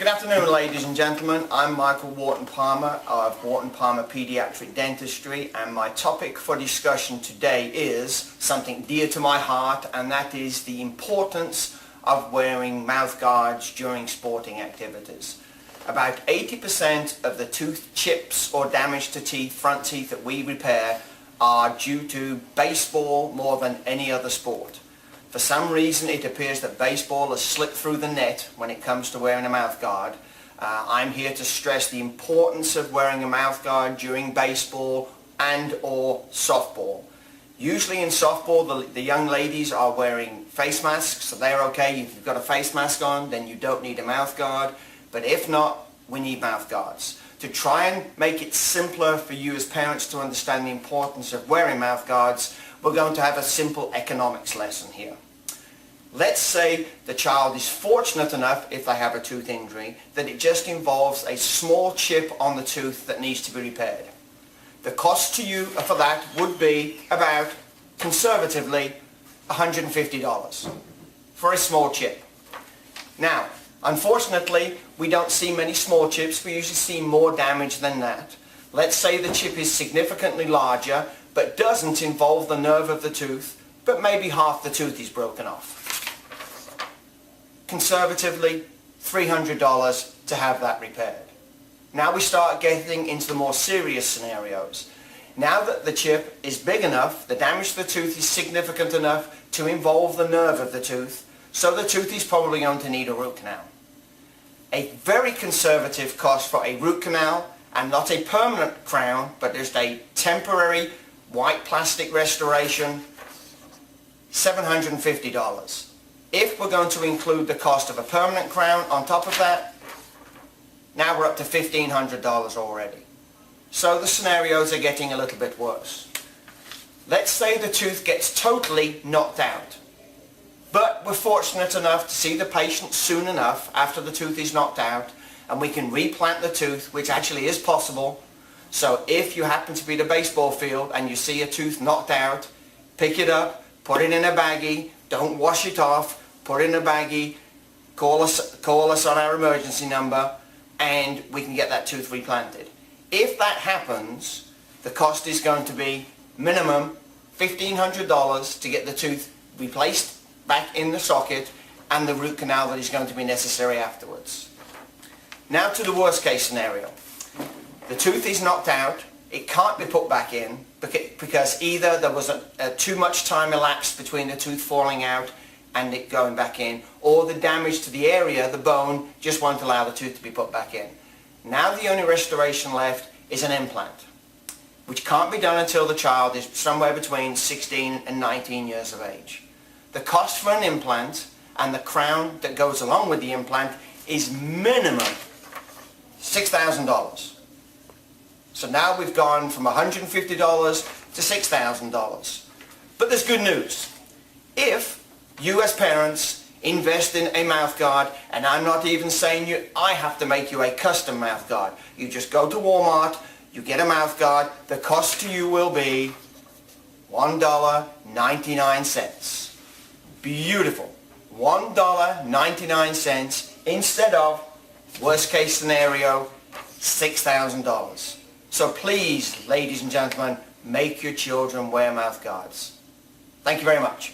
Good afternoon, ladies and gentlemen. I'm Michael Wharton Palmer of Wharton Palmer Pediatric Dentistry, and my topic for discussion today is something dear to my heart, and that is the importance of wearing mouth guards during sporting activities. About 80% of the tooth chips or damage to teeth, front teeth that we repair are due to baseball more than any other sport. For some reason it appears that baseball has slipped through the net when it comes to wearing a mouth guard. I'm here to stress the importance of wearing a mouth guard during baseball and or softball. Usually in softball the young ladies are wearing face masks, so they're okay. If you've got a face mask on, then you don't need a mouth guard. But if not, we need mouth guards. To try and make it simpler for you as parents to understand the importance of wearing mouth guards, we're going to have a simple economics lesson here. Let's say the child is fortunate enough, if they have a tooth injury, that it just involves a small chip on the tooth that needs to be repaired. The cost to you for that would be about, conservatively, $150 for a small chip. Now, unfortunately, we don't see many small chips. We usually see more damage than that. Let's say the chip is significantly larger, but doesn't involve the nerve of the tooth, but maybe half the tooth is broken off. Conservatively, $300 to have that repaired. Now we start getting into the more serious scenarios. Now that the chip is big enough, the damage to the tooth is significant enough to involve the nerve of the tooth, so the tooth is probably going to need a root canal. A very conservative cost for a root canal, and not a permanent crown, but just a temporary white plastic restoration, $750. If we're going to include the cost of a permanent crown on top of that, now we're up to $1,500 already. So the scenarios are getting a little bit worse. Let's say the tooth gets totally knocked out, but we're fortunate enough to see the patient soon enough after the tooth is knocked out, and we can replant the tooth, which actually is possible. So if you happen to be at a baseball field and you see a tooth knocked out, pick it up, put it in a baggie, don't wash it off, put it in a baggie, call us on our emergency number, and we can get that tooth replanted. If that happens, the cost is going to be minimum $1,500 to get the tooth replaced back in the socket and the root canal that is going to be necessary afterwards. Now to the worst case scenario. The tooth is knocked out, it can't be put back in because either there was too much time elapsed between the tooth falling out and it going back in, or the damage to the area, the bone, just won't allow the tooth to be put back in. Now the only restoration left is an implant, which can't be done until the child is somewhere between 16 and 19 years of age. The cost for an implant and the crown that goes along with the implant is minimum $6,000. So now we've gone from $150 to $6,000. But there's good news. If you as parents invest in a mouth guard, and I'm not even saying I have to make you a custom mouth guard. You just go to Walmart, you get a mouth guard, the cost to you will be $1.99. Beautiful. $1.99 instead of, worst case scenario, $6,000. So please, ladies and gentlemen, make your children wear mouth guards. Thank you very much.